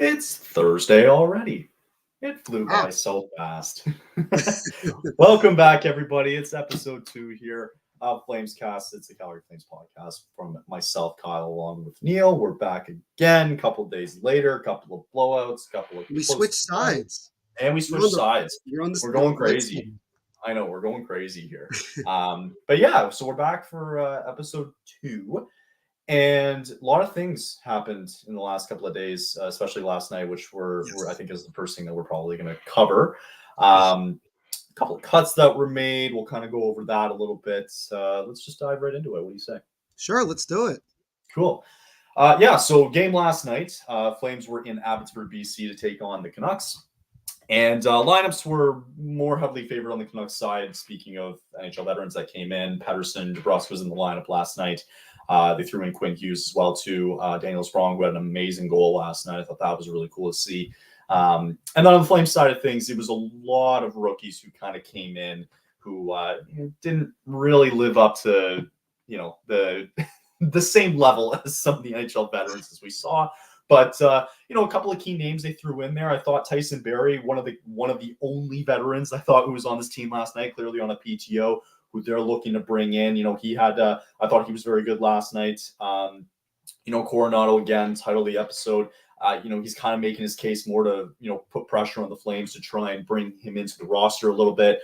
It's Thursday already. It flew by Wow. so fast. Welcome back, everybody. It's episode 2 here of Flames Cast. It's a Calgary Flames podcast from myself, Kyle, along with Neil. We're back again a couple of days later, a couple of blowouts, a couple of We switched sides. and we switched sides. We're going crazy. I know, we're going crazy here. But yeah, so we're back for episode 2. And a lot of things happened in the last couple of days, especially last night, which were I think is the first thing that we're probably going to cover. A couple of cuts that were made. We'll kind of go over that a little bit. Let's just dive right into it. What do you say? Sure, let's do it. Cool. So game last night. Flames were in Abbotsford, BC to take on the Canucks. And lineups were more heavily favored on the Canucks side. Speaking of NHL veterans that came in, Pettersson, DeBrusk was in the lineup last night. They threw in Quinn Hughes as well, too. Daniel Sprong, who had an amazing goal last night. I thought that was really cool to see. And then on the Flames side of things, it was a lot of rookies who kind of came in who didn't really live up to, the the same level as some of the NHL veterans as we saw. But a couple of key names they threw in there. I thought Tyson Barrie, one of the only veterans I thought who was on this team last night, clearly on a PTO, who they're looking to bring in. He had I thought he was very good last night. Coronato, again, title of the episode. He's kind of making his case more to put pressure on the Flames to try and bring him into the roster a little bit.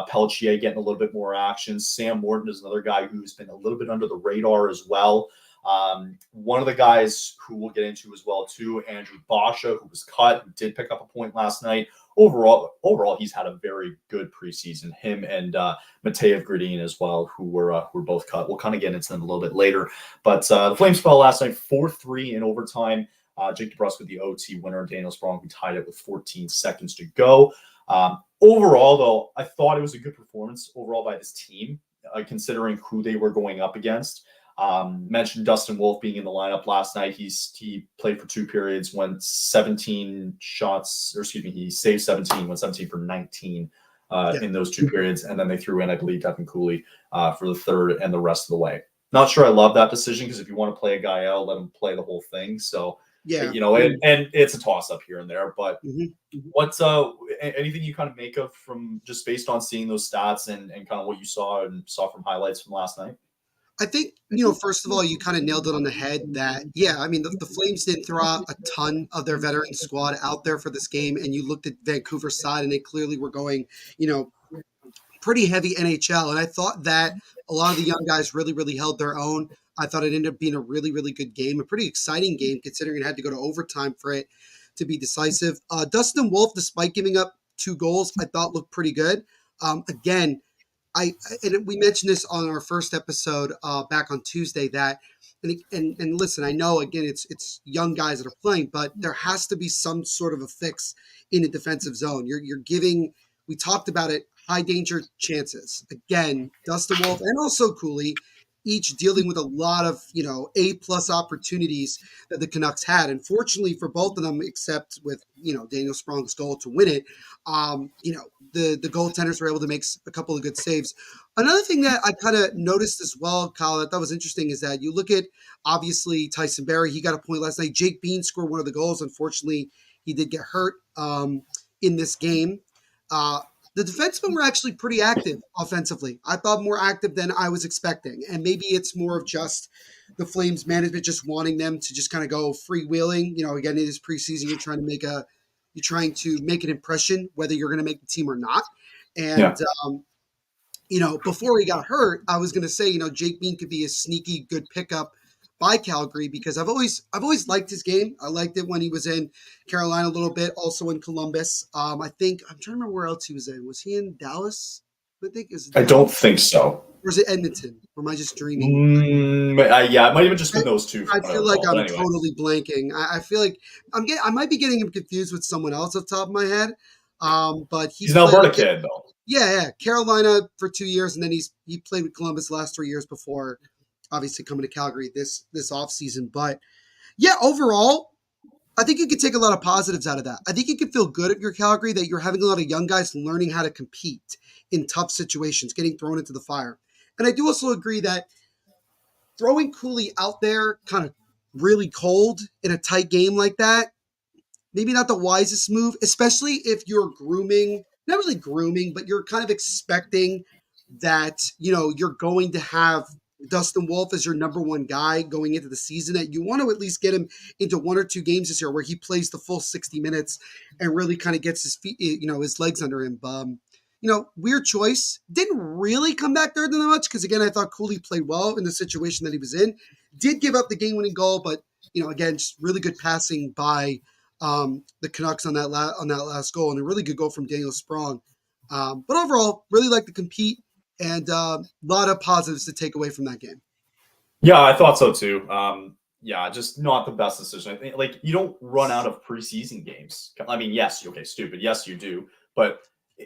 Pelletier getting a little bit more action. Sam Morton is another guy who's been a little bit under the radar as well. One of the guys who we'll get into as well too, Andrew Basha, who was cut, who did pick up a point last night. Overall, he's had a very good preseason. Him and Mateev Gradin as well, who were both cut. We'll kind of get into them a little bit later. But the Flames fell last night 4-3 in overtime. Jake DeBrusk with the OT winner. Daniel Sprong, who tied it with 14 seconds to go. Overall, though, I thought it was a good performance overall by this team, considering who they were going up against. Mentioned Dustin Wolf being in the lineup last night. He played for 2 periods, went 17 shots, he saved 17, went 17 for 19 in those 2 periods. And then they threw in, I believe, Devin Cooley for the third and the rest of the way. Not sure I love that decision, because if you want to play a guy out, let him play the whole thing. So, and it's a toss up here and there. But what's anything you kind of make of from just based on seeing those stats and kind of what you saw from highlights from last night? I think, first of all, you kind of nailed it on the head that, the Flames didn't throw out a ton of their veteran squad out there for this game. And you looked at Vancouver's side and they clearly were going, pretty heavy NHL. And I thought that a lot of the young guys really, really held their own. I thought it ended up being a really, really good game, a pretty exciting game, considering it had to go to overtime for it to be decisive. Dustin Wolf, despite giving up 2 goals, I thought looked pretty good. Again, and we mentioned this on our first episode back on Tuesday that, and listen, I know again it's young guys that are playing, but there has to be some sort of a fix in a defensive zone. You're giving, we talked about it, high danger chances. Again, Dustin Wolf and also Cooley, each dealing with a lot of, A+ opportunities that the Canucks had. And fortunately for both of them, except with, Daniel Sprong's goal to win it, the goaltenders were able to make a couple of good saves. Another thing that I kind of noticed as well, Kyle, that was interesting is that you look at, obviously, Tyson Barrie, he got a point last night. Jake Bean scored one of the goals. Unfortunately, he did get hurt in this game. The defensemen were actually pretty active offensively. I thought more active than I was expecting. And maybe it's more of just the Flames management just wanting them to just kind of go freewheeling. Again, it is preseason. You're trying to make an impression, whether you're going to make the team or not. And, before he got hurt, I was going to say, Jake Bean could be a sneaky good pickup by Calgary, because I've always liked his game. I liked it when he was in Carolina a little bit, also in Columbus. I'm trying to remember where else he was in. Was he in Dallas? I think is I Dallas, don't think so. or is it Edmonton? Or am I just dreaming? Yeah, it might have just I, been those two from I what I feel like recall. But I'm anyway, totally blanking. I feel like I might be getting him confused with someone else off the top of my head. But he he's an played. Alberta kid though. Yeah. Carolina for 2 years, and then he played with Columbus the last 3 years before, obviously coming to Calgary this off season. But yeah, overall, I think you could take a lot of positives out of that. I think you could feel good at your Calgary that you're having a lot of young guys learning how to compete in tough situations, getting thrown into the fire. And I do also agree that throwing Cooley out there kind of really cold in a tight game like that, maybe not the wisest move, especially if you're grooming, not really grooming, but you're kind of expecting that, you're going to have Dustin Wolf as your number one guy going into the season, that you want to at least get him into 1 or 2 games this year where he plays the full 60 minutes and really kind of gets his feet, his legs under him. Weird choice. Didn't really come back there that much because, again, I thought Cooley played well in the situation that he was in. Did give up the game-winning goal, but, again, just really good passing by the Canucks on that last goal, and a really good goal from Daniel Sprong. But overall, really like to compete, and a lot of positives to take away from that game. Yeah, I thought so too. Yeah, just not the best decision. I think like you don't run out of preseason games. I mean, yes, okay, stupid. Yes, you do, but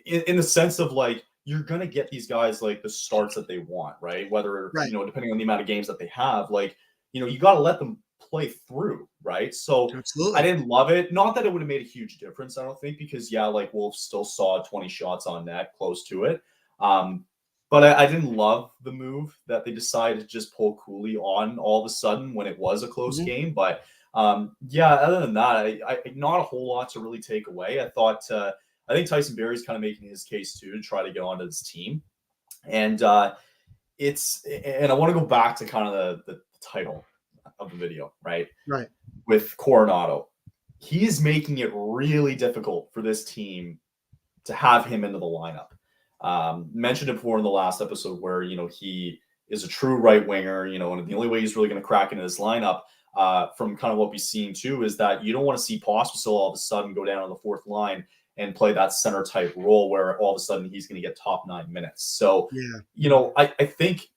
in the sense of like you're gonna get these guys like the starts that they want, right? Whether Right. depending on the amount of games that they have, like you got to let them play through, right? So I Absolutely. didn't love it. Not that it would have made a huge difference, I don't think, because yeah, like Wolf still saw 20 shots on net, close to it. Um, but I didn't love the move that they decided to just pull Cooley on all of a sudden when it was a close Mhm. game. But yeah, other than that, I not a whole lot to really take away. I think Tyson Berry's kind of making his case too to try to get onto this team, and and I want to go back to kind of the title of the video, right? Right. With Coronato, he's making it really difficult for this team to have him into the lineup. Mentioned it before in the last episode where he is a true right winger, and the only way he's really going to crack into this lineup, from kind of what we've seen too, is that you don't want to see Pospisil all of a sudden go down on the fourth line and play that center type role where all of a sudden he's going to get top 9 minutes. So, Yeah. I think,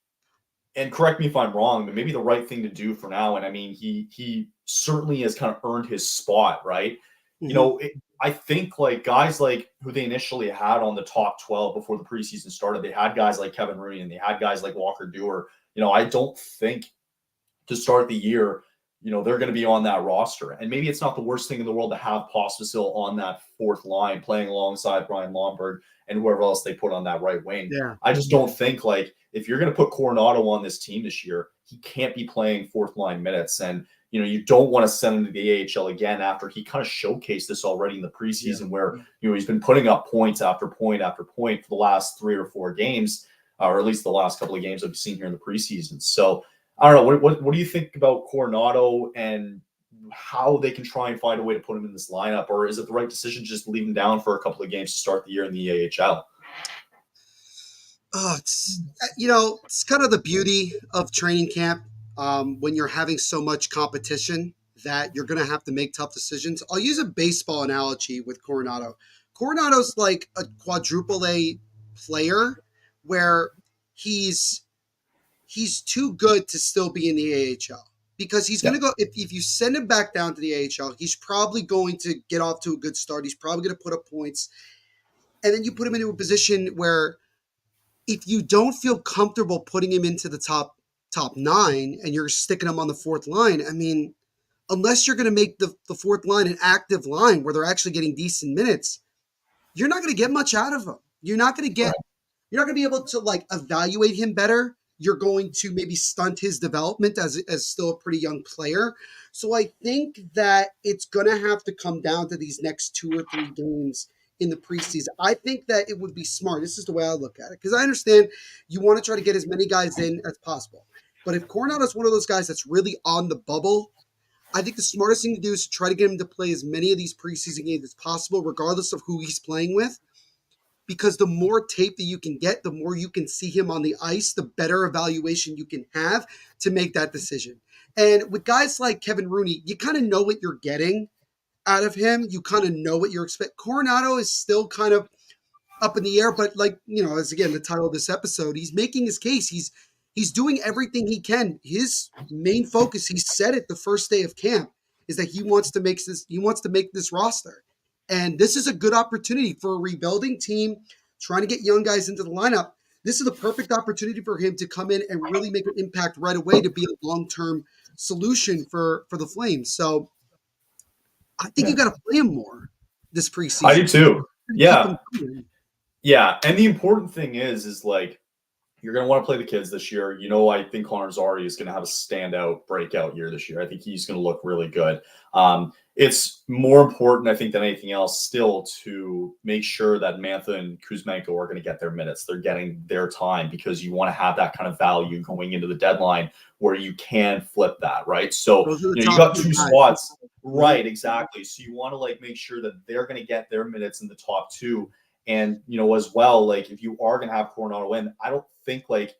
and correct me if I'm wrong, but maybe the right thing to do for now. And I mean, he certainly has kind of earned his spot, right? Hmm. I think like guys like who they initially had on the top 12 before the preseason started, they had guys like Kevin Rooney and they had guys like Walker Dewar. I don't think to start the year, they're going to be on that roster. And maybe it's not the worst thing in the world to have Pospisil on that fourth line playing alongside Brian Lomberg and whoever else they put on that right wing. Yeah. I just don't think like if you're going to put Coronato on this team this year, he can't be playing fourth line minutes. And you don't want to send him to the AHL again after he kind of showcased this already in the Yeah. preseason where he's been putting up points after point after point for the last 3 or 4 games, or at least the last couple of games I've seen here in the preseason. So I don't know. What do you think about Coronato and how they can try and find a way to put him in this lineup, or is it the right decision to just leave him down for a couple of games to start the year in the AHL? Oh, it's kind of the beauty of training camp, when you're having so much competition that you're going to have to make tough decisions. I'll use a baseball analogy with Coronado. Coronato's like a quadruple A player where he's he's too good to still be in the AHL because he's going Yeah. to go, if you send him back down to the AHL, he's probably going to get off to a good start. He's probably going to put up points. And then you put him into a position where if you don't feel comfortable putting him into the top nine and you're sticking him on the fourth line, I mean, unless you're going to make the fourth line an active line where they're actually getting decent minutes, you're not going to get much out of him. You're not going to be able to like evaluate him better. You're going to maybe stunt his development as still a pretty young player. So I think that it's going to have to come down to these next 2 or 3 games in the preseason. I think that it would be smart. This is the way I look at it because I understand you want to try to get as many guys in as possible. But if Coronado is one of those guys that's really on the bubble, I think the smartest thing to do is to try to get him to play as many of these preseason games as possible, regardless of who he's playing with, because the more tape that you can get, the more you can see him on the ice, the better evaluation you can have to make that decision. And with guys like Kevin Rooney, you kind of know what you're getting out of him. You kind of know what you're expecting. Coronado is still kind of up in the air. But like, as again, the title of this episode, he's making his case. He's doing everything he can. His main focus, he said it the first day of camp, is that he wants to make this roster. And this is a good opportunity for a rebuilding team trying to get young guys into the lineup. This is the perfect opportunity for him to come in and really make an impact right away to be a long-term solution for the Flames. So I think you got to play him more this preseason. I do too. Yeah. Keep him Yeah. And the important thing is like, you're going to want to play the kids this year. I think Connor Zary is going to have a standout breakout year this year. I think he's going to look really good. It's more important, I think, than anything else still to make sure that Mantha and Kuzmenko are going to get their minutes. They're getting their time because you want to have that kind of value going into the deadline where you can flip that, right? So, you got two spots. Right, exactly. So you want to like make sure that they're going to get their minutes in the top two. And, as well, like if you are going to have Coronato in, I don't think like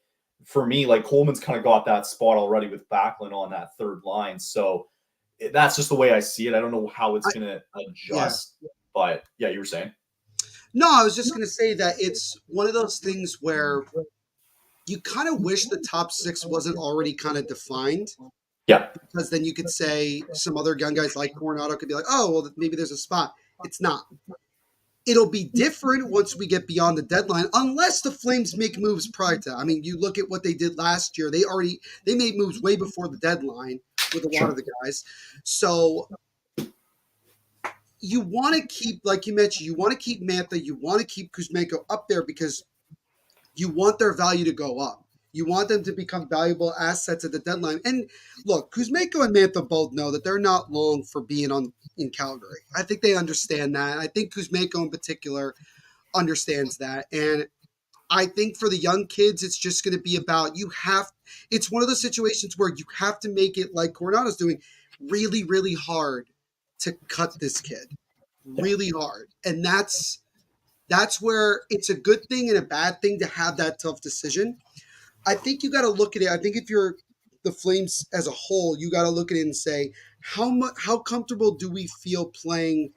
for me, like Coleman's kind of got that spot already with Backlund on that third line. So that's just the way I see it. I don't know how it's going to adjust, but yeah, you were saying. No, I was just going to say that it's one of those things where you kind of wish the top six wasn't already kind of defined. Yeah. Because then you could say some other young guys like Coronato could be like, oh, well, maybe there's a spot. It's not. It'll be different once we get beyond the deadline, unless the Flames make moves prior to. I mean, you look at what they did last year. They made moves way before the deadline with a lot of the guys. So you want to keep, like you mentioned, you want to keep Mantha, you want to keep Kuzmenko up there because you want their value to go up. You want them to become valuable assets at the deadline. And look, Kuzmenko and Mantha both know that they're not long for being in Calgary. I think they understand that. I think Kuzmenko in particular understands that. And I think for the young kids, it's just going to be about it's one of those situations where you have to make it like Coronato's doing really, really hard to cut this kid. Really hard. And that's where it's a good thing and a bad thing to have that tough decision. I think you got to look at it. I think if you're the Flames as a whole, you got to look at it and say, how comfortable do we feel playing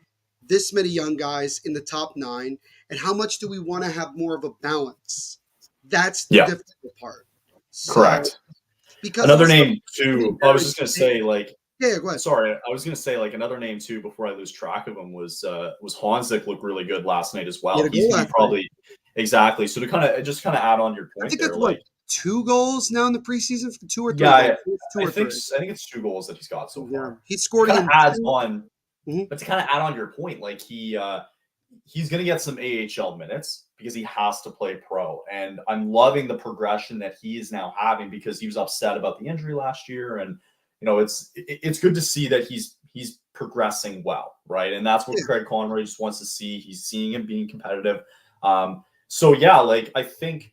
this many young guys in the top nine, and how much do we want to have more of a balance? That's the difficult part. So, correct. Because another name too. I was just going to say, like, yeah, go ahead. Sorry, I was going to say like another name too before I lose track of him was Honzik looked really good last night as well. He's going to probably exactly. So to kind of add on your point, I think there, it's like 2 goals now in the preseason, 2 or 3. Yeah, I think it's 2 goals that he's got so far. He scored it. Adds on, but to kind of add on your point, like he's going to get some AHL minutes because he has to play pro, and I'm loving the progression that he is now having because he was upset about the injury last year, and it's good to see that he's progressing well, right? And that's what Craig Conroy just wants to see. He's seeing him being competitive. So yeah, like I think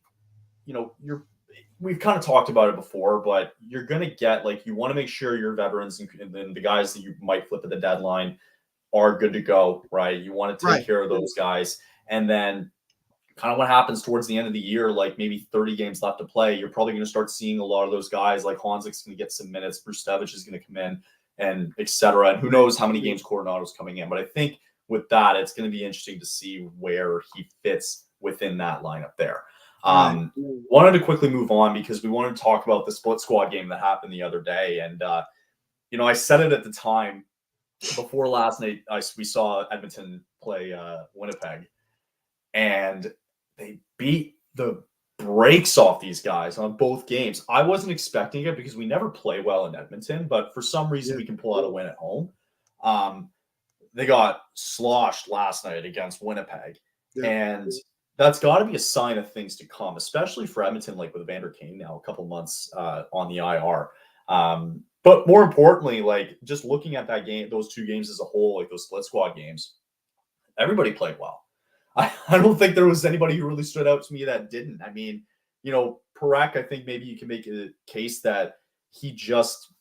we've kind of talked about it before, but you're going to get, like, you want to make sure your veterans and then the guys that you might flip at the deadline are good to go, right? You want to take care of those guys. And then kind of what happens towards the end of the year, like maybe 30 games left to play, you're probably going to start seeing a lot of those guys, like Honzik's going to get some minutes, Bruce Stevich is going to come in, and et cetera. And who knows how many games Coronato's coming in. But I think with that, it's going to be interesting to see where he fits within that lineup there. Wanted to quickly move on because we wanted to talk about the split squad game that happened the other day. And, I said it at the time before last night, we saw Edmonton play Winnipeg, and they beat the brakes off these guys on both games. I wasn't expecting it because we never play well in Edmonton, but for some reason we can pull out a win at home. They got sloshed last night against Winnipeg, and that's got to be a sign of things to come, especially for Edmonton, like with Evander Kane now a couple months on the IR. But more importantly, like just looking at that game, those 2 games as a whole, like those split squad games, everybody played well. I don't think there was anybody who really stood out to me that didn't. I mean, Parekh, I think maybe you can make a case that he just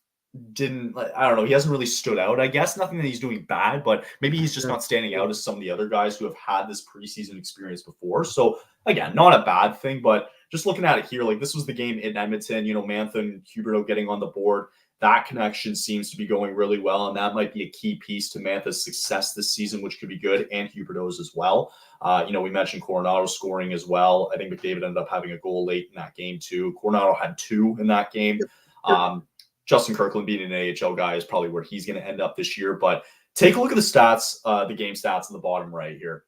didn't, I don't know, he hasn't really stood out, I guess. Nothing that he's doing bad, but maybe he's just not standing out as some of the other guys who have had this preseason experience before. So again, not a bad thing, but just looking at it here, like this was the game in Edmonton, Mantha and Huberdeau getting on the board. That connection seems to be going really well, and that might be a key piece to Mantha's success this season, which could be good, and Huberdeau's as well. We mentioned Coronato scoring as well. I think McDavid ended up having a goal late in that game too. Coronato had 2 in that game. Justin Kirkland being an AHL guy is probably where he's going to end up this year. But take a look at the stats, the game stats in the bottom right here.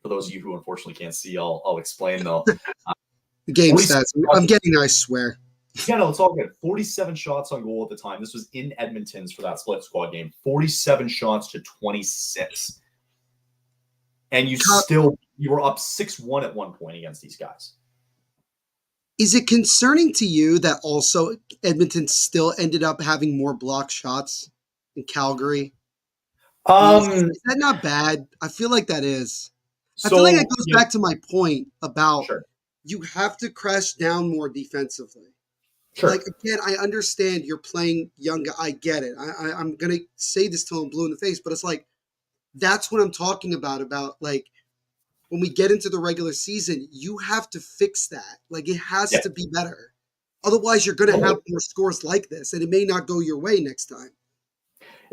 For those of you who unfortunately can't see, I'll explain though. The game stats. I'm getting there, I swear. Yeah, no, it's all good. 47 shots on goal at the time. This was in Edmonton's for that split squad game. 47 shots to 26. And you were up 6-1 at one point against these guys. Is it concerning to you that also Edmonton still ended up having more block shots in Calgary? Is that not bad? I feel like that is. I feel like it goes back to my point about you have to crash down more defensively. Sure. Like, again, I understand you're playing young. I get it. I'm going to say this till I'm blue in the face, but it's like, that's what I'm talking about like, when we get into the regular season, you have to fix that. Like, it has to be better. Otherwise, you're going to have more scores like this, and it may not go your way next time.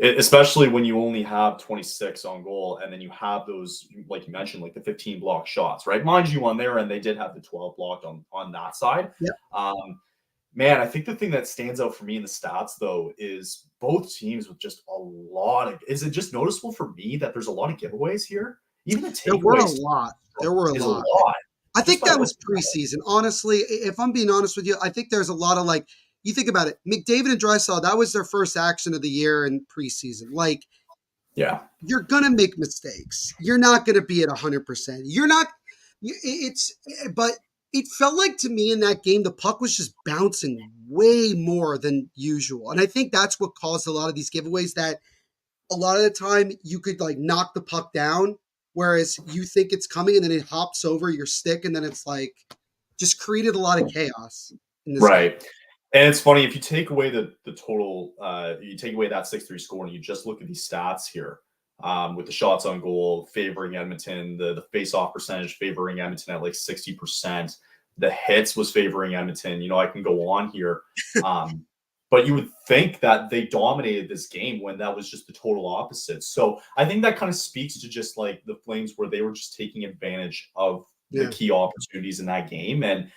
Especially when you only have 26 on goal, and then you have those, like you mentioned, like the 15 block shots, right? Mind you, on their end, they did have the 12 blocked on that side. Yeah. Man, I think the thing that stands out for me in the stats, though, is both teams with just a lot of. Is it just noticeable for me that there's a lot of giveaways here? Even the takeaways. There were a lot. I think that was preseason. Honestly, if I'm being honest with you, I think there's a lot of like. You think about it, McDavid and Draisaitl, that was their first action of the year in preseason. Like, you're gonna make mistakes. You're not gonna be at 100%. You're not. But it felt like to me in that game, the puck was just bouncing way more than usual. And I think that's what caused a lot of these giveaways, that a lot of the time you could like knock the puck down, whereas you think it's coming and then it hops over your stick. And then it's like, just created a lot of chaos. In this game. And it's funny, if you take away the total, you take away that 6-3 score and you just look at these stats here, with the shots on goal favoring Edmonton, the face-off percentage favoring Edmonton at like 60%. The hits was favoring Edmonton. I can go on here. But you would think that they dominated this game when that was just the total opposite. So I think that kind of speaks to just like the Flames, where they were just taking advantage of the key opportunities in that game. And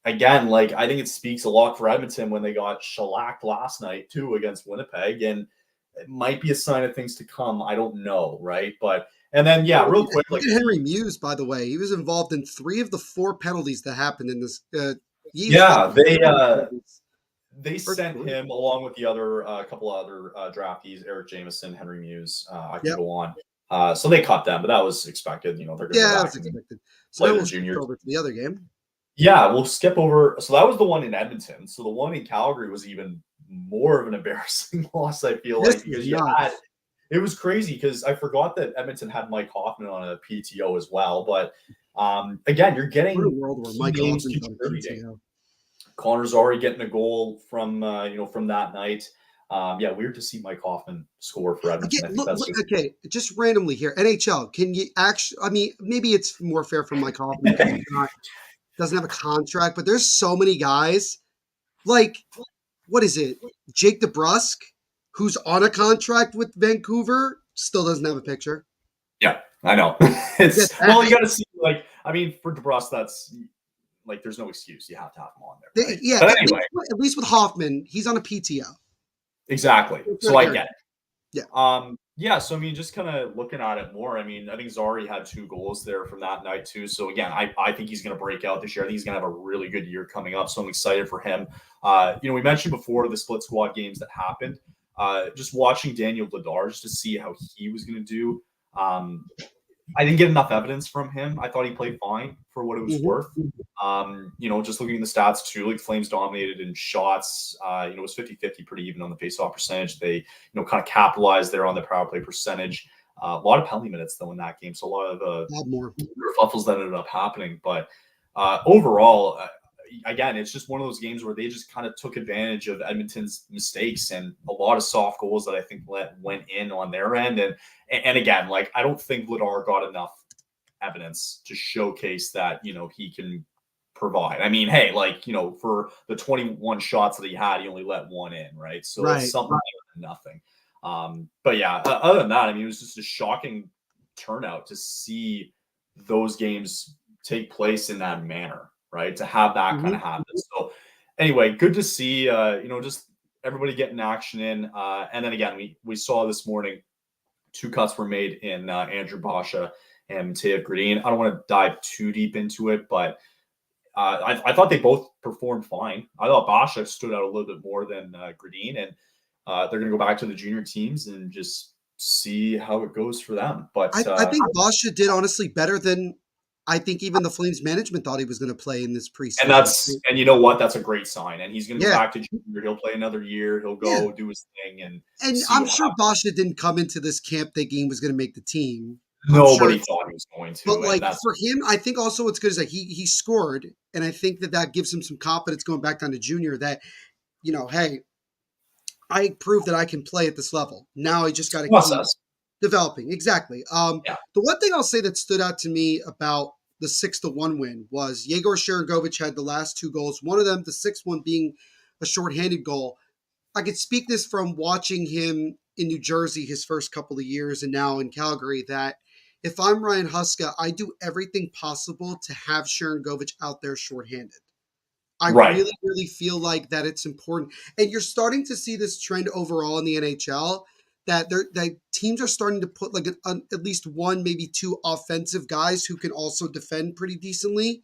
again, like, I think it speaks a lot for Edmonton when they got shellacked last night too against Winnipeg, and it might be a sign of things to come. I don't know, right? And then real quick, like Henry Muse, by the way, he was involved in 3 of the 4 penalties that happened in this. They sent him along with the other couple other draftees, Eric Jameson, Henry Muse. I can go on. So they cut them, but that was expected. They're going to that was expected. So we'll skip over to the other game. Yeah, we'll skip over. So that was the one in Edmonton. So the one in Calgary was even more of an embarrassing loss, I feel like, because it was crazy, because I forgot that Edmonton had Mike Hoffman on a PTO as well. But again, you're getting a world where Mike Hoffman's on a PTO. Connor Zary getting a goal from from that night. Weird to see Mike Hoffman score for Edmonton. Just randomly here, NHL. Can you actually? I mean, maybe it's more fair for Mike Hoffman because he doesn't have a contract, but there's so many guys. Like, what is it? Jake DeBrusk, who's on a contract with Vancouver, still doesn't have a picture. Yeah, I know. You got to see. Like, I mean, for DeBrusk, that's. Like, there's no excuse. You have to have him on there. Right? But anyway, at least with Hoffman, he's on a PTO. Exactly. So I get it. Yeah. So I mean, just kind of looking at it more. I mean, I think Zary had 2 goals there from that night too. So again, I think he's going to break out this year. I think he's going to have a really good year coming up. So I'm excited for him. We mentioned before the split squad games that happened. Just watching Daniel Vladar just to see how he was going to do. I didn't get enough evidence from him. I thought he played fine for what it was worth. Just looking at the stats too, like Flames dominated in shots. It was 50-50, pretty even on the faceoff percentage. They, kind of capitalized there on the power play percentage. A lot of penalty minutes though in that game, so a lot of more kerfuffles that ended up happening. But overall, again, it's just one of those games where they just kind of took advantage of Edmonton's mistakes and a lot of soft goals that I think went in on their end. And again, like, I don't think Vladar got enough evidence to showcase that, he can provide. I mean, hey, like, for the 21 shots that he had, he only let one in, right? So it's something better than nothing. But yeah, other than that, I mean, it was just a shocking turnout to see those games take place in that manner, right? To have that kind of happen. So anyway, good to see, just everybody getting action in. And then again, we saw this morning 2 cuts were made in Andrew Basha and Mateo Gradin. I don't want to dive too deep into it, but I thought they both performed fine. I thought Basha stood out a little bit more than Gradin, and they're going to go back to the junior teams and just see how it goes for them. But I think Basha did honestly better than I think even the Flames management thought he was going to play in this preseason. and you know what? That's a great sign. And he's going to go Yeah. back to junior. He'll play another year. He'll go do his thing and I'm sure Basha didn't come into this camp thinking he was going to make the team. Nobody thought he was going to. But like for him, I think also what's good is that he scored, and I think that gives him some confidence going back down to junior. That hey, I proved that I can play at this level. Now I just got to keep developing. Exactly. The one thing I'll say that stood out to me about the 6-1 win was Yegor Sharangovich had the last 2 goals. One of them, the 6th one, being a shorthanded goal. I could speak this from watching him in New Jersey his first couple of years and now in Calgary, that if I'm Ryan Huska, I do everything possible to have Sharangovich out there shorthanded. I really, really feel like that it's important. And you're starting to see this trend overall in the NHL that teams are starting to put like at least 1, maybe 2 offensive guys who can also defend pretty decently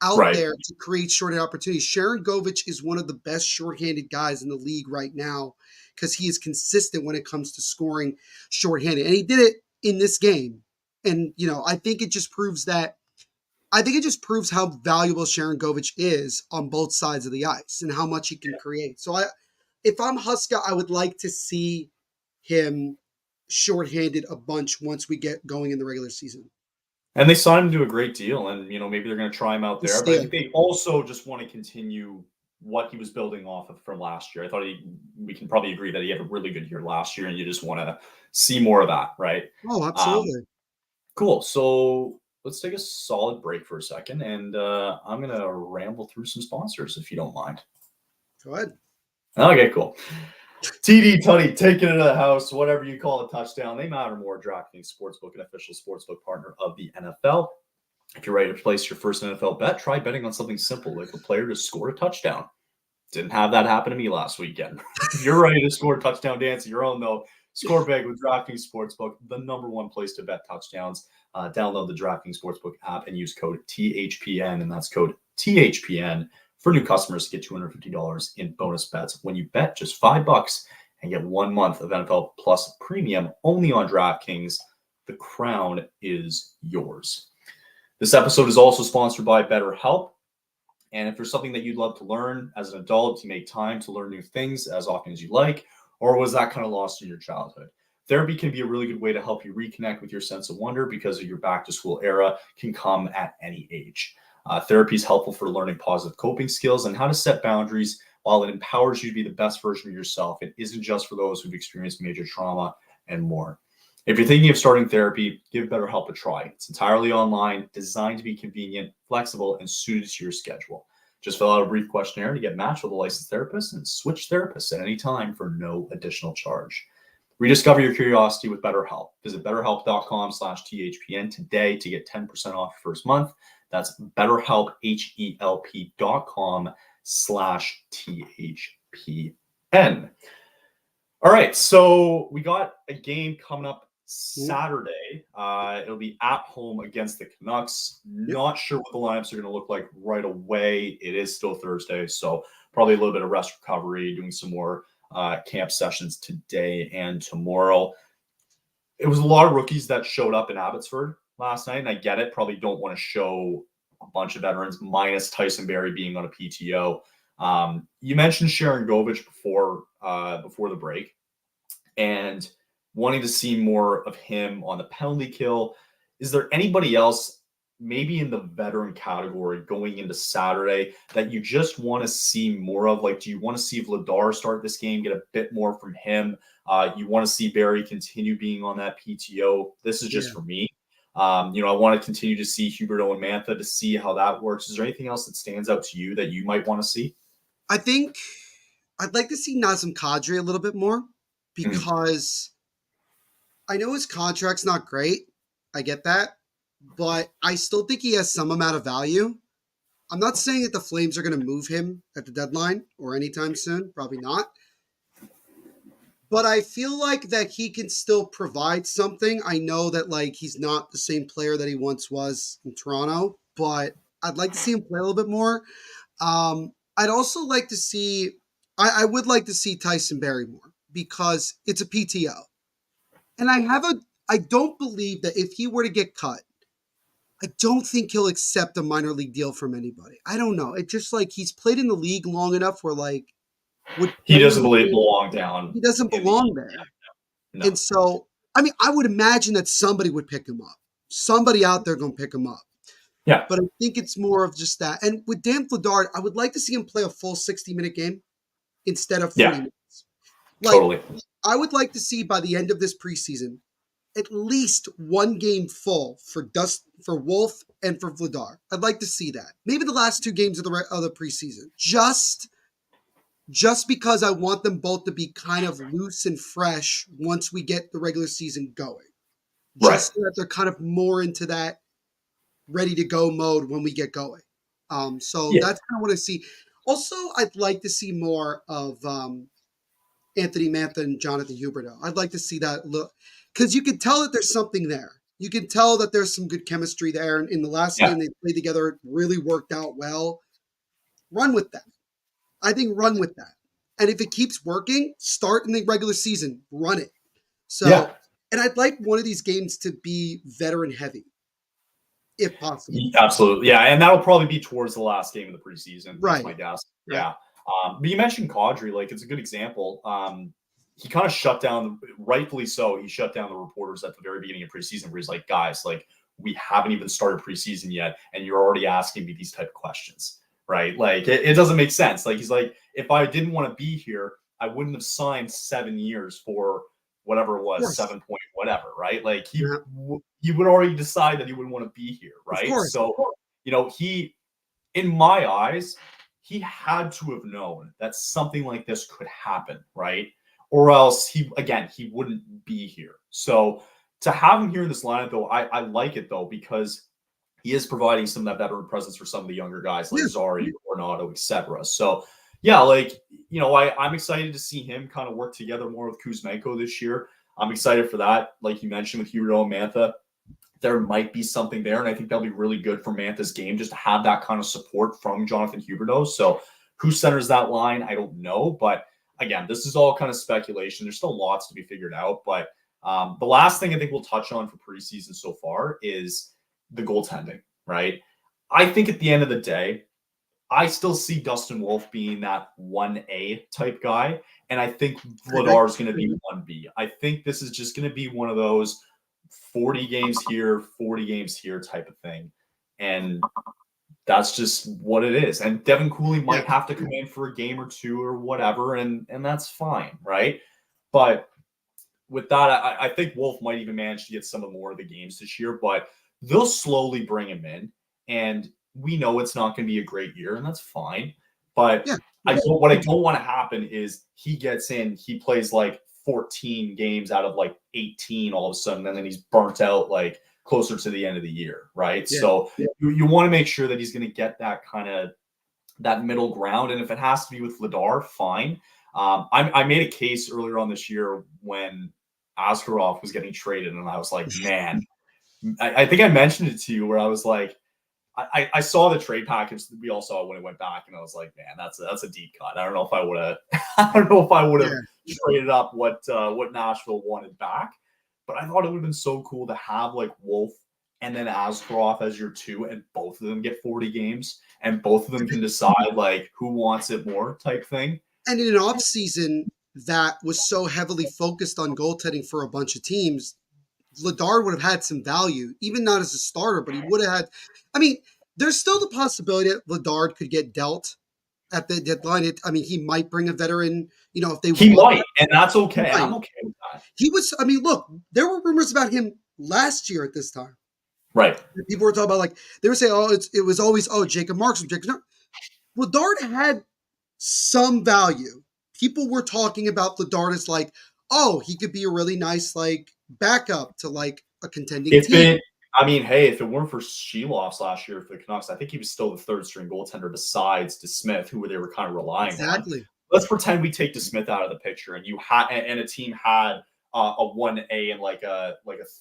out there to create shorthanded opportunities. Sharangovich is one of the best shorthanded guys in the league right now because he is consistent when it comes to scoring shorthanded. And he did it in this game. And, I think it just proves how valuable Sharangovich is on both sides of the ice and how much he can create. So if I'm Huska, I would like to see him shorthanded a bunch once we get going in the regular season. And they signed him to a great deal, and maybe they're going to try him out there. But I think they also just want to continue what he was building off of from last year. I thought we can probably agree that he had a really good year last year, and you just want to see more of that, right? Oh, absolutely. Cool. So let's take a solid break for a second, and I'm going to ramble through some sponsors if you don't mind. Go ahead. Okay, cool. TD Tutty, taking it to the house, whatever you call a touchdown. They matter more. DraftKings Sportsbook, an official sportsbook partner of the NFL. If you're ready to place your first NFL bet, try betting on something simple like a player to score a touchdown. Didn't have that happen to me last weekend. If you're ready to score a touchdown dance of your own, though, score big with DraftKings Sportsbook, the #1 place to bet touchdowns. Download the DraftKings Sportsbook app and use code THPN, and that's code THPN for new customers to get $250 in bonus bets when you bet just $5 and get 1 month of NFL Plus Premium only on DraftKings. The crown is yours. This episode is also sponsored by BetterHelp. And if there's something that you'd love to learn as an adult, you make time to learn new things as often as you like, or was that kind of lost in your childhood? Therapy can be a really good way to help you reconnect with your sense of wonder because of your back-to-school era can come at any age. Therapy is helpful for learning positive coping skills and how to set boundaries. While it empowers you to be the best version of yourself, it isn't just for those who've experienced major trauma and more. If you're thinking of starting therapy, give BetterHelp a try. It's entirely online, designed to be convenient, flexible, and suited to your schedule. Just fill out a brief questionnaire to get matched with a licensed therapist and switch therapists at any time for no additional charge. Rediscover your curiosity with BetterHelp. Visit BetterHelp.com/THPN today to get 10% off your first month. That's BetterHelp, HELP.com/THPN. All right, so we got a game coming up Saturday. It'll be at home against the Canucks. Not sure what the lineups are going to look like right away. It is still Thursday, so probably a little bit of rest recovery, doing some more camp sessions today and tomorrow. It was a lot of rookies that showed up in Abbotsford last night, and I get it. Probably don't want to show a bunch of veterans, minus Tyson Barrie being on a PTO. You mentioned Sharangovich before the break, and wanting to see more of him on the penalty kill. Is there anybody else, maybe in the veteran category, going into Saturday that you just want to see more of? Like, do you want to see Vladar start this game, get a bit more from him? You want to see Barrie continue being on that PTO? This is just for me. I want to continue to see Huberdeau and Mantha to see how that works. Is there anything else that stands out to you that you might want to see? I think I'd like to see Nazem Kadri a little bit more Mhm. because I know his contract's not great. I get that. But I still think he has some amount of value. I'm not saying that the Flames are going to move him at the deadline or anytime soon. Probably not. But I feel like that he can still provide something. I know that like he's not the same player that he once was in Toronto, but I'd like to see him play a little bit more. I'd also like to see. I would like to see Tyson Barry more because it's a PTO, and I have a. I don't believe that if he were to get cut, I don't think he'll accept a minor league deal from anybody. I don't know. It's just like he's played in the league long enough where like would He playing doesn't with believe him, belong down he doesn't in the belong there. no. And so, I mean, I would imagine that somebody would pick him up. Somebody out there going to pick him up. Yeah, But I think it's more of just that. And with Dan Fledard, I would like to see him play a full 60-minute game instead of 40 yeah, minutes. Like, totally. I would like to see by the end of this preseason at least one game full for Wolf and for Vladar. I'd like to see that. Maybe the last two games of the preseason. Just because I want them both to be kind of loose and fresh once we get the regular season going. Right. Just so that they're kind of more into that ready to go mode when we get going. So Yeah, that's kind of what I see. Also, I'd like to see more of Anthony Mantha and Jonathan Huberdeau. I'd like to see that look because you can tell that there's something there. You can tell that there's some good chemistry there. And in the last yeah, game they played together, it really worked out well. Run with that. I think run with that. And if it keeps working, start in the regular season, run it. yeah. So, and I'd like one of these games to be veteran heavy, if possible. Absolutely. Yeah. And that'll probably be towards the last game of the preseason. That's my Right. guess. Right. Yeah. But you mentioned Kadri, like it's a good example. He kind of shut down, rightfully so, he shut down the reporters at the very beginning of preseason where he's like, guys, like we haven't even started preseason yet. And you're already asking me these type of questions. Right. Like it doesn't make sense. Like he's like, if I didn't want to be here, I wouldn't have signed 7 years for whatever it Of was, course. 7 point whatever, right? Like Yeah. he would already decide that he wouldn't want to be here, Of right? course. So, he, in my eyes, he had to have known that something like this could happen, right? Or else he wouldn't be here. So to have him here in this lineup, though, I like it though because he is providing some of that veteran presence for some of the younger guys like Yeah. Zari, Coronato, etc. So yeah, like I'm excited to see him kind of work together more with Kuzmenko this year. I'm excited for that. Like you mentioned with Huberdeau and Mantha, there might be something there, and I think that'll be really good for Mantha's game just to have that kind of support from Jonathan Huberdeau. So who centers that line, I don't know, but again, this is all kind of speculation. There's still lots to be figured out, but the last thing I think we'll touch on for preseason so far is the goaltending, right? I think at the end of the day, I still see Dustin Wolf being that 1A type guy. And I think I agree. Vladar is going to be 1B. I think this is just going to be one of those 40 games here, 40 games here type of thing. And that's just what it is. And Devin Cooley Yeah. might have to come in for a game or two or whatever, and that's fine, right? But with that, I think Wolf might even manage to get some of more of the games this year, but they'll slowly bring him in. And we know it's not going to be a great year, and that's fine. But Yeah. what I don't want to happen is he gets in, he plays like 14 games out of like 18 all of a sudden, and then he's burnt out like closer to the end of the year, right? Yeah. So you want to make sure that he's going to get that kind of that middle ground. And if it has to be with Vladar, fine. I made a case earlier on this year when Askarov was getting traded, and I was like, man, I think I mentioned it to you where I was like, I saw the trade package that we all saw when it went back, and I was like, man, that's a deep cut. I don't know if I would have, I don't know if I would have traded up what Nashville wanted back, but I thought it would have been so cool to have like Wolf and then Askarov as your two, and both of them get 40 games, and both of them can decide like who wants it more type thing. And in an off season that was so heavily focused on goaltending for a bunch of teams, Vladar would have had some value, even not as a starter, but he would have had. I mean, there's still the possibility that Vladar could get dealt at the deadline. He might bring a veteran, if they He want. might, and that's okay. I'm okay with that. He was, I mean, look, there were rumors about him last year at this time. Right. People were talking about like they were saying, oh, it was always Jacob Markstrom. No, Bedard had some value. People were talking about Bedard as like, oh, he could be a really nice like backup to like a contending If team. it, I mean, hey, if it weren't for Sheloffs last year for the Canucks, I think he was still the third string goaltender besides DeSmith, who they were kind of relying on. Exactly. Let's pretend we take DeSmith out of the picture, and you had and a team had a 1A and like a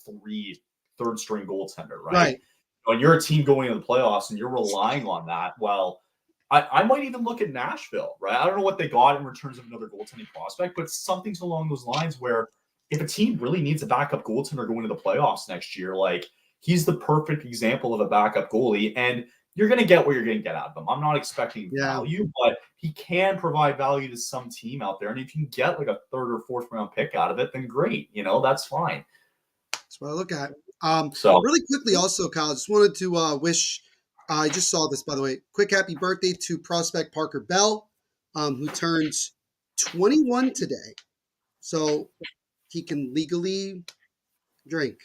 three third string goaltender, right? Right. When you're a team going into the playoffs and you're relying on that, well, I might even look at Nashville, right? I don't know what they got in returns of another goaltending prospect, but something's along those lines where if a team really needs a backup goaltender going to the playoffs next year, like he's the perfect example of a backup goalie, and you're going to get what you're going to get out of him. I'm not expecting value, but he can provide value to some team out there. And if you can get like a third or fourth round pick out of it, then great. That's fine. That's what I look at. So really quickly, also, Kyle, just wanted to wish. I just saw this, by the way. Quick happy birthday to prospect Parker Bell, who turns 21 today, so he can legally drink.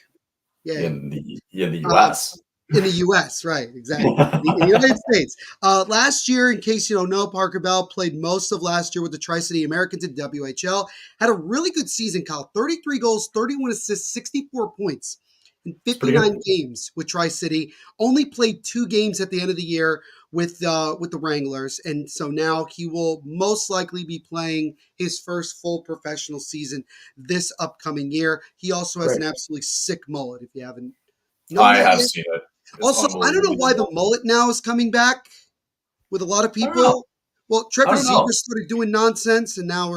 Yeah, in the U.S. In the U.S., right? Exactly. In the United States. Last year, in case you don't know, Parker Bell played most of last year with the Tri-City Americans in WHL. Had a really good season, Kyle. 33 goals, 31 assists, 64 points in 59 games with Tri-City. Only played 2 games at the end of the year with the Wranglers, and so now he will most likely be playing his first full professional season this upcoming year. He also has an absolutely sick mullet. If you haven't known I that have yet. seen it. It's Also, I don't know why the mullet now is coming back with a lot of people. Well, Trevor Zegras started doing nonsense, and now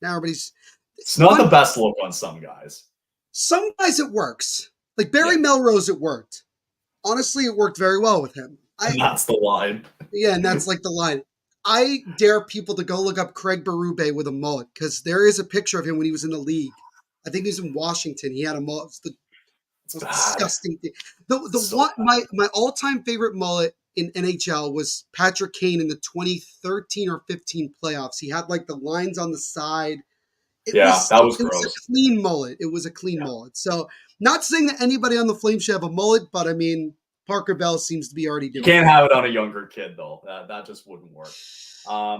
everybody's. It's not the best look on some guys. Some guys it works. Like Barry Melrose, it worked. Honestly, it worked very well with him. And that's the line. Yeah, and that's like the line. I dare people to go look up Craig Berube with a mullet because there is a picture of him when he was in the league. I think he was in Washington. He had a mullet. It's most disgusting thing. My all-time favorite mullet in NHL was Patrick Kane in the 2013 or 15 playoffs. He had like the lines on the side. That was gross. It was a clean mullet. It was a clean mullet. So not saying that anybody on the Flames should have a mullet, but I mean Parker Bell seems to be already doing. You can't have it on a younger kid though. That just wouldn't work. But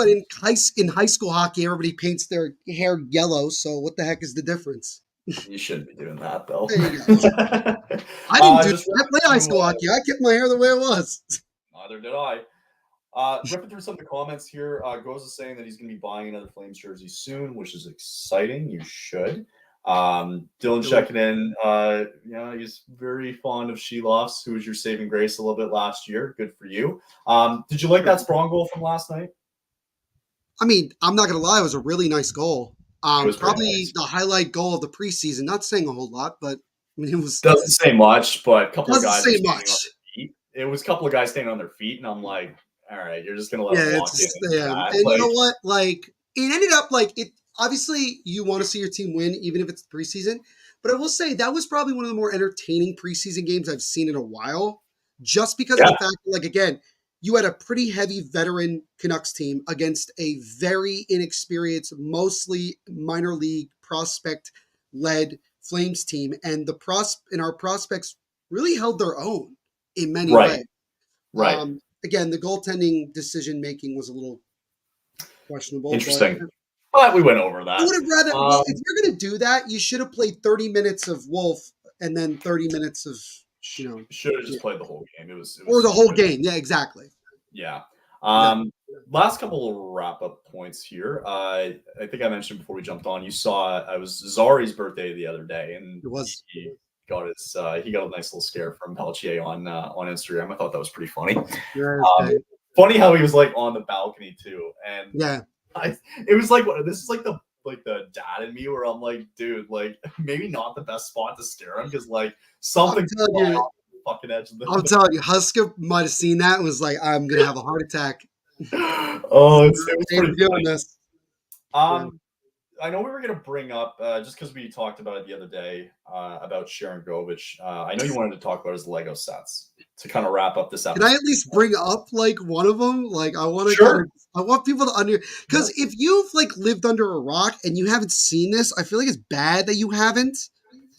in high school hockey, everybody paints their hair yellow. So what the heck is the difference? You shouldn't be doing that, though. There you go. I didn't do that. I played high school hockey. I kept my hair the way it was. Neither did I. Ripping through some of the comments here, Goes is saying that he's going to be buying another Flames jersey soon, which is exciting. You should. Dylan checking in. He's very fond of Sheloffs, who was your saving grace a little bit last year. Good for you. Did you like that Sprong goal from last night? I mean, I'm not going to lie. It was a really nice goal. Probably the highlight goal of the preseason. Not saying a whole lot, but I mean, it was doesn't say much. But a couple of guys say much. It was a couple of guys standing on their feet, and I'm like, all right, you're just gonna let them walk in. And you know what? Like, it ended up like it. Obviously, you want to see your team win, even if it's preseason. But I will say that was probably one of the more entertaining preseason games I've seen in a while, just because of the fact that, like, again, you had a pretty heavy veteran Canucks team against a very inexperienced, mostly minor league prospect-led Flames team, and our prospects really held their own in many ways. Right. Again, the goaltending decision making was a little questionable. Interesting. But we went over that. I would have rather. If you're going to do that, you should have played 30 minutes of Wolf and then 30 minutes of. Should have just played the whole game. It was or the whole game. Yeah, exactly. Yeah. Last couple of wrap up points here. I think I mentioned before we jumped on. You saw it was Zari's birthday the other day, and it was. He got a nice little scare from Pelletier on Instagram. I thought that was pretty funny. Funny how he was like on the balcony too, and it was like this is like the dad in me where I'm like, dude, like maybe not the best spot to stare him because like something's off the fucking edge of the. I'm telling you, Huska might have seen that and was like, I'm gonna have a heart attack. It was pretty doing this. I know we were going to bring up, just because we talked about it the other day, about Sharon Govich. I know you wanted to talk about his Lego sets to kind of wrap up this episode. Can I at least bring up like one of them? Like I want to, I want people to because if you've like lived under a rock and you haven't seen this, I feel like it's bad that you haven't.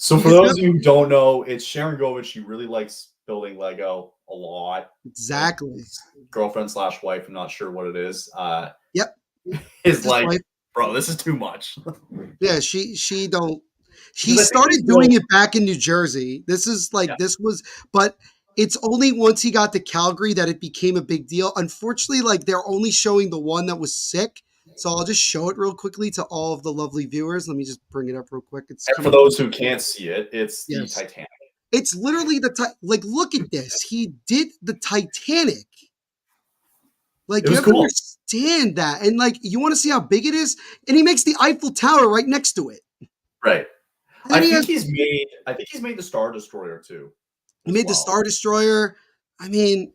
So for Because those of you who don't know, it's Sharon Govich. She really likes building Lego a lot. exactly. Girlfriend slash wife, I'm not sure what it is. Yep. Is His like, wife. bro, this is too much. Yeah, she don't. He Because I think started doing it back in New Jersey. This is like yeah. this was, but it's only once he got to Calgary that it became a big deal. Unfortunately, like they're only showing the one that was sick. So I'll just show it real quickly to all of the lovely viewers. Let me just bring it up real quick. It's And for coming. those who can't see it, it's the Yes. Titanic. It's literally like look at this. He did the Titanic. Like It you was have to cool. understand that. And like you want to see how big it is? And he makes the Eiffel Tower right next to it. Right. And then I he think has he's made the Star Destroyer too. he made the Star Destroyer. I mean,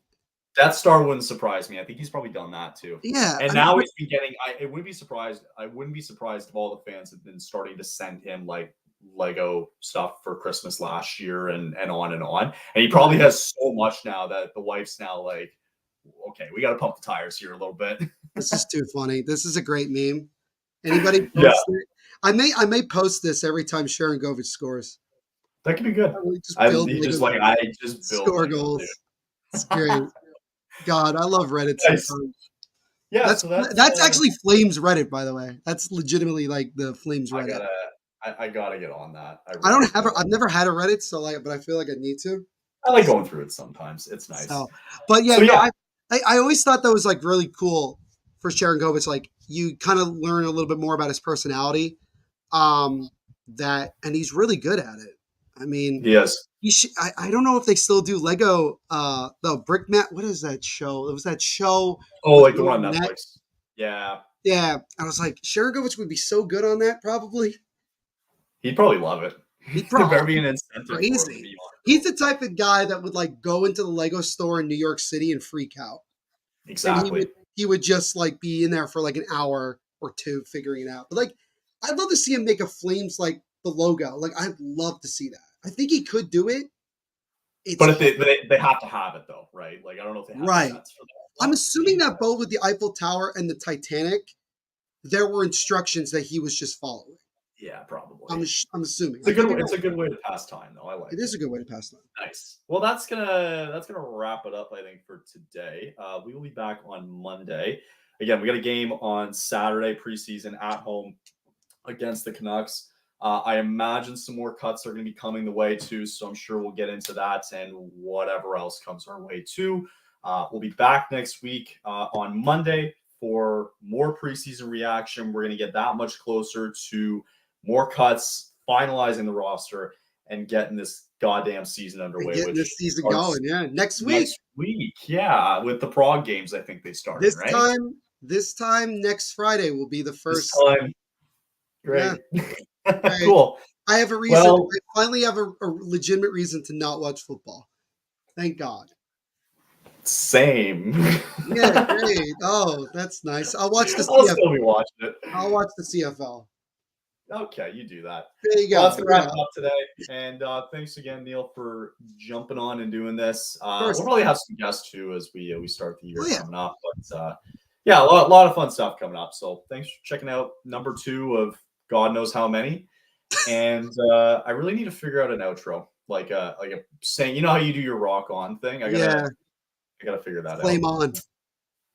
That Star wouldn't surprise me. I think he's probably done that too. yeah. And I mean, now he's been getting. I wouldn't be surprised if all the fans have been starting to send him like Lego stuff for Christmas last year and on and on. And he probably has so much now that the wife's now like, okay, we got to pump the tires here a little bit. this is too funny. This is a great meme. Anybody Yeah, post it? I may post this every time Sharon Govich scores. that could be good. I really just build Lego, I just build score Lego, goals. dude. It's great. God, I love Reddit Nice. sometimes. Yeah, That's actually Flames Reddit, by the way. That's legitimately like the Flames Reddit. I gotta get on that. I don't have. I've never had a Reddit, so like, but I feel like I need to. I like going through it sometimes. It's nice. So, but yeah, So, no, yeah. I always thought that was like really cool for Sharon Govich. Like you kind of learn a little bit more about his personality. And he's really good at it. I mean, Yes. I don't know if they still do Lego. The Brick Mat. What is that show? It was that show. Oh, like the one on Netflix. Yeah. Yeah, I was like, Sharon Govich would be so good on that. Probably. He'd probably love it. He'd There better probably be an incentive for him to crazy. be on. He's the type of guy that would like go into the Lego store in New York City and freak out. Exactly. And he would just like be in there for like an hour or two figuring it out. But like, I'd love to see him make a Flames like the logo. Like, I'd love to see that. I think he could do it. But if they have to have it though, right? Like I don't know if they have right. sets for that. I'm assuming that both with the Eiffel Tower and the Titanic, there were instructions that he was just following. Yeah, probably. I'm assuming. It's a good way to pass time, though. I like it. It is a good way to pass time. Nice. Well, that's gonna wrap it up, I think, for today. We will be back on Monday. Again, we got a game on Saturday preseason at home against the Canucks. I imagine some more cuts are going to be coming the way too, so I'm sure we'll get into that and whatever else comes our way too. We'll be back next week on Monday for more preseason reaction. We're going to get that much closer to more cuts, finalizing the roster, and getting this goddamn season underway. Getting this season going, yeah. Next week, yeah, with the Prague games, I think they started. This time next Friday will be the first. This time, great. Yeah. Cool. I have a reason. I finally have a legitimate reason to not watch football. Thank God. Same. Yeah, great. Oh, that's nice. I'll watch the CFL. I'll still be watching it. I'll watch the CFL. Okay, you do that. There you go. Well, that's going to wrap it up today. And thanks again, Neil, for jumping on and doing this. We'll probably have some guests, too, as we start the year coming up. But, yeah, a lot of fun stuff coming up. So thanks for checking out number 2 of God knows how many. And I really need to figure out an outro, like a saying. You know how you do your rock on thing? I gotta figure that Flame out. On.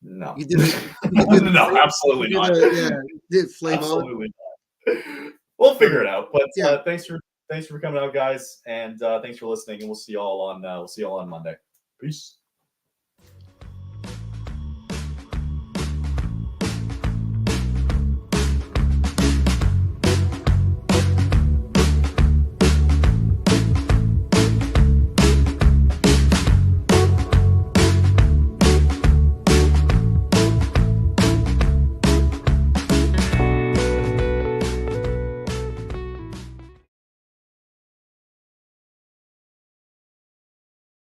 No. You did it. No, absolutely not. You did Flame absolutely On. Not. We'll figure it out. But thanks for coming out, guys, and thanks for listening. And we'll see y'all on Monday. Peace.